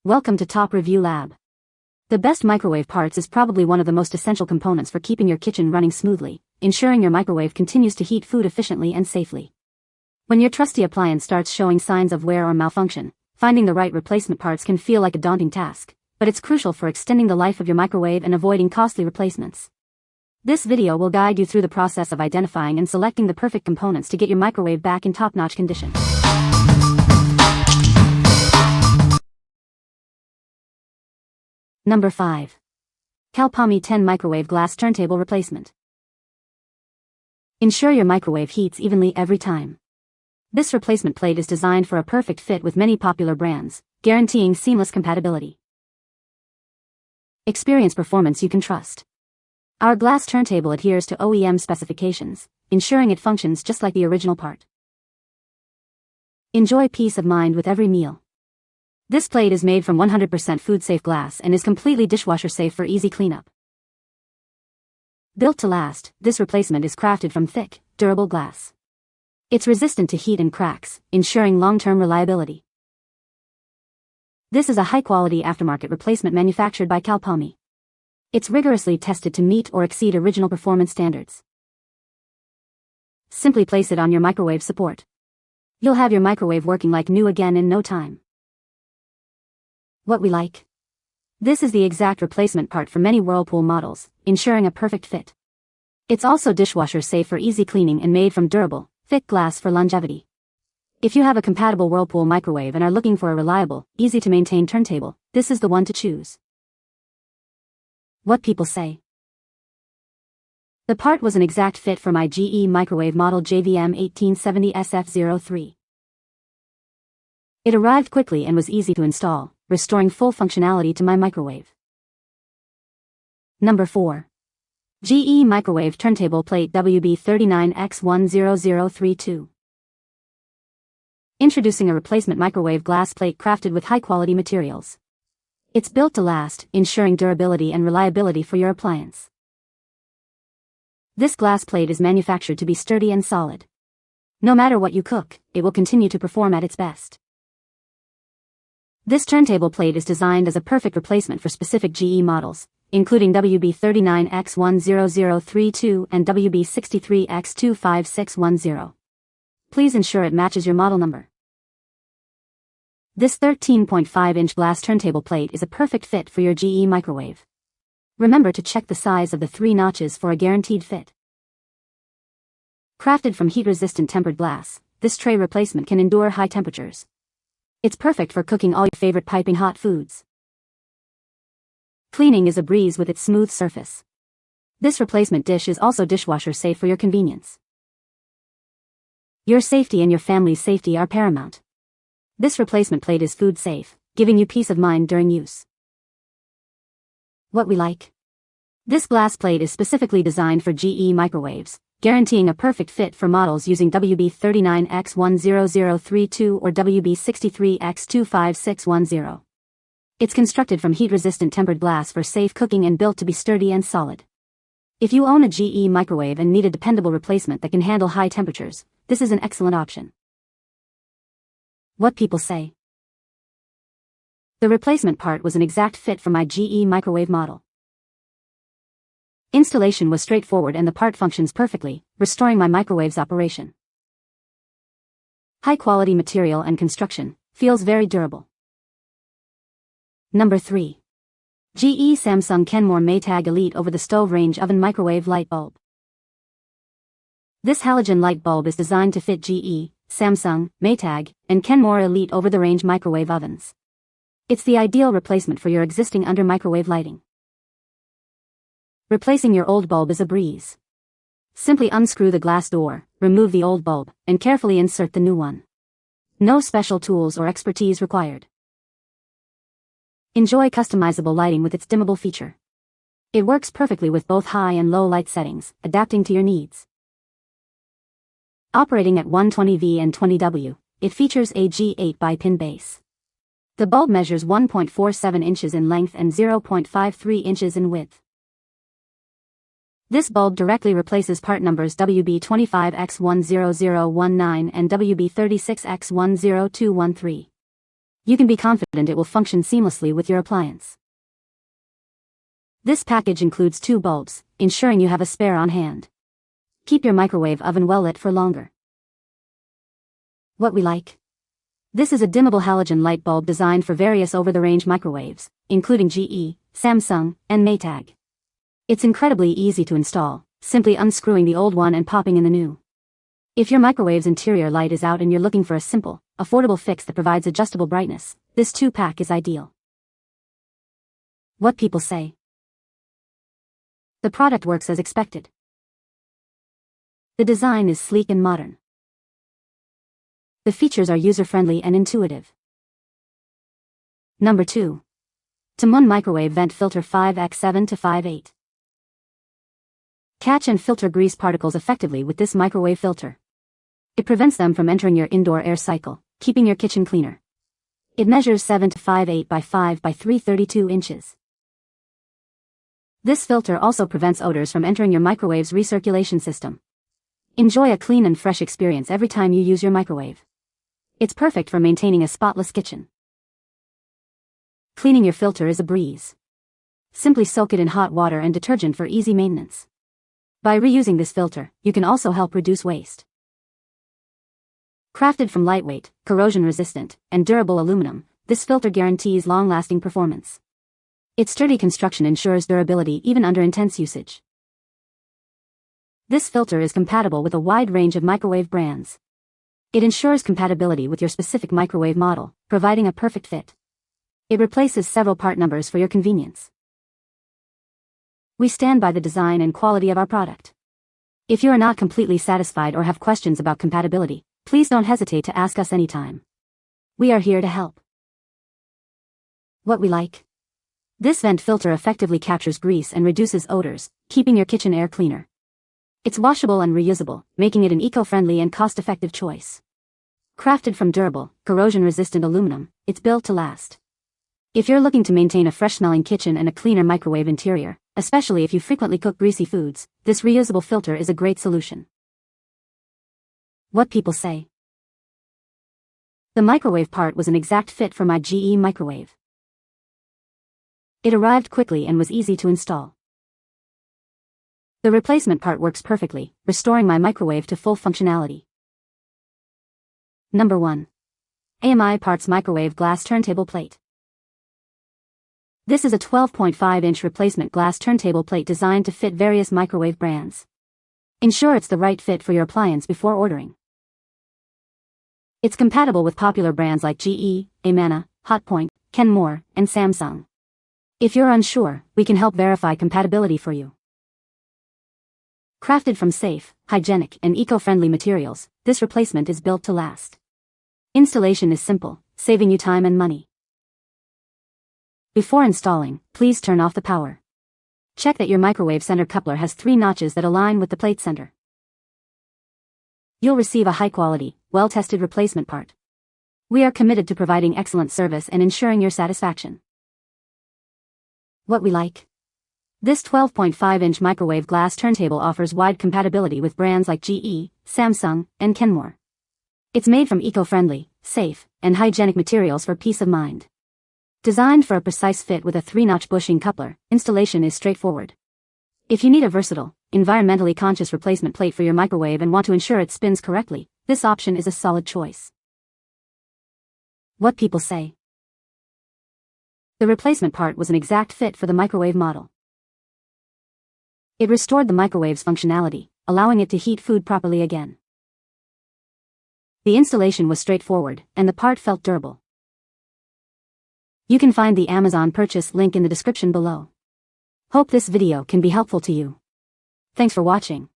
Welcome to Top Review Lab. The best microwave parts is probably one of the most essential components for keeping your kitchen running smoothly, ensuring your microwave continues to heat food efficiently and safely. When your trusty appliance starts showing signs of wear or malfunction, finding the right replacement parts can feel like a daunting task, but it's crucial for extending the life of your microwave and avoiding costly replacements. This video will guide you through the process of identifying and selecting the perfect components to get your microwave back in top-notch condition. Number 5. CalPalmy 10 Microwave Glass Turntable Replacement. Ensure your microwave heats evenly every time. This replacement plate is designed for a perfect fit with many popular brands, guaranteeing seamless compatibility. Experience performance you can trust. Our glass turntable adheres to OEM specifications, ensuring it functions just like the original part. Enjoy peace of mind with every meal. This plate is made from 100% food-safe glass and is completely dishwasher-safe for easy cleanup. Built to last, this replacement is crafted from thick, durable glass. It's resistant to heat and cracks, ensuring long-term reliability. This is a high-quality aftermarket replacement manufactured by CalPalmy. It's rigorously tested to meet or exceed original performance standards. Simply place it on your microwave support. You'll have your microwave working like new again in no time. What we like? This is the exact replacement part for many Whirlpool models, ensuring a perfect fit. It's also dishwasher safe for easy cleaning and made from durable, thick glass for longevity. If you have a compatible Whirlpool microwave and are looking for a reliable, easy-to-maintain turntable, this is the one to choose. What people say. The part was an exact fit for my GE microwave model JVM 1870 SF03. It arrived quickly and was easy to install, restoring full functionality to my microwave. Number 4. GE Microwave Turntable Plate WB39X10032. Introducing a replacement microwave glass plate crafted with high-quality materials. It's built to last, ensuring durability and reliability for your appliance. This glass plate is manufactured to be sturdy and solid. No matter what you cook, it will continue to perform at its best. This turntable plate is designed as a perfect replacement for specific GE models, including WB39X10032 and WB63X25610. Please ensure it matches your model number. This 13.5-inch glass turntable plate is a perfect fit for your GE microwave. Remember to check the size of the 3 notches for a guaranteed fit. Crafted from heat-resistant tempered glass, this tray replacement can endure high temperatures. It's perfect for cooking all your favorite piping hot foods. Cleaning is a breeze with its smooth surface. This replacement dish is also dishwasher safe for your convenience. Your safety and your family's safety are paramount. This replacement plate is food safe, giving you peace of mind during use. What we like? This glass plate is specifically designed for GE microwaves, guaranteeing a perfect fit for models using WB39X10032 or WB63X25610. It's constructed from heat-resistant tempered glass for safe cooking and built to be sturdy and solid. If you own a GE microwave and need a dependable replacement that can handle high temperatures, this is an excellent option. What people say. The replacement part was an exact fit for my GE microwave model. Installation was straightforward and the part functions perfectly, restoring my microwave's operation. High-quality material and construction, feels very durable. Number 3. GE Samsung Kenmore Maytag Elite Over-the-Stove Range Oven Microwave Light Bulb. This halogen light bulb is designed to fit GE, Samsung, Maytag, and Kenmore Elite over-the-range microwave ovens. It's the ideal replacement for your existing under-microwave lighting. Replacing your old bulb is a breeze. Simply unscrew the glass door, remove the old bulb, and carefully insert the new one. No special tools or expertise required. Enjoy customizable lighting with its dimmable feature. It works perfectly with both high and low light settings, adapting to your needs. Operating at 120V and 20W, it features a G8 bi-pin base. The bulb measures 1.47 inches in length and 0.53 inches in width. This bulb directly replaces part numbers WB25X10019 and WB36X10213. you can be confident it will function seamlessly with your appliance. This package includes 2 bulbs, ensuring you have a spare on hand. Keep your microwave oven well lit for longer. What we like. This is a dimmable halogen light bulb designed for various over-the-range microwaves, including GE, Samsung, and Maytag. It's incredibly easy to install, simply unscrewing the old one and popping in the new. If your microwave's interior light is out and you're looking for a simple, affordable fix that provides adjustable brightness, this 2-pack is ideal. What people say. The product works as expected. The design is sleek and modern. The features are user-friendly and intuitive. Number 2. TOMOON Microwave Vent Filter 5x7 to 5.8. Catch and filter grease particles effectively with this microwave filter. It prevents them from entering your indoor air cycle, keeping your kitchen cleaner. It measures 7 to 5.8 by 5 by 3.32 inches. This filter also prevents odors from entering your microwave's recirculation system. Enjoy a clean and fresh experience every time you use your microwave. It's perfect for maintaining a spotless kitchen. Cleaning your filter is a breeze. Simply soak it in hot water and detergent for easy maintenance. By reusing this filter, you can also help reduce waste. Crafted from lightweight, corrosion-resistant, and durable aluminum, this filter guarantees long-lasting performance. Its sturdy construction ensures durability even under intense usage. This filter is compatible with a wide range of microwave brands. It ensures compatibility with your specific microwave model, providing a perfect fit. It replaces several part numbers for your convenience. We stand by the design and quality of our product. If you are not completely satisfied or have questions about compatibility, please don't hesitate to ask us anytime. We are here to help. What we like. This vent filter effectively captures grease and reduces odors, keeping your kitchen air cleaner. It's washable and reusable, making it an eco-friendly and cost-effective choice. Crafted from durable, corrosion-resistant aluminum, it's built to last. If you're looking to maintain a fresh-smelling kitchen and a cleaner microwave interior, especially if you frequently cook greasy foods, this reusable filter is a great solution. What people say. The microwave part was an exact fit for my GE microwave. It arrived quickly and was easy to install. The replacement part works perfectly, restoring my microwave to full functionality. Number 1. AMI Parts Microwave Glass Turntable Plate. This is a 12.5-inch replacement glass turntable plate designed to fit various microwave brands. Ensure it's the right fit for your appliance before ordering. It's compatible with popular brands like GE, Amana, Hotpoint, Kenmore, and Samsung. If you're unsure, we can help verify compatibility for you. Crafted from safe, hygienic, and eco-friendly materials, this replacement is built to last. Installation is simple, saving you time and money. Before installing, please turn off the power. Check that your microwave center coupler has 3 notches that align with the plate center. You'll receive a high-quality, well-tested replacement part. We are committed to providing excellent service and ensuring your satisfaction. What we like. This 12.5-inch microwave glass turntable offers wide compatibility with brands like GE, Samsung, and Kenmore. It's made from eco-friendly, safe, and hygienic materials for peace of mind. Designed for a precise fit with a 3-notch bushing coupler, installation is straightforward. If you need a versatile, environmentally conscious replacement plate for your microwave and want to ensure it spins correctly, this option is a solid choice. What people say. The replacement part was an exact fit for the microwave model. It restored the microwave's functionality, allowing it to heat food properly again. The installation was straightforward, and the part felt durable. You can find the Amazon purchase link in the description below. Hope this video can be helpful to you. Thanks for watching.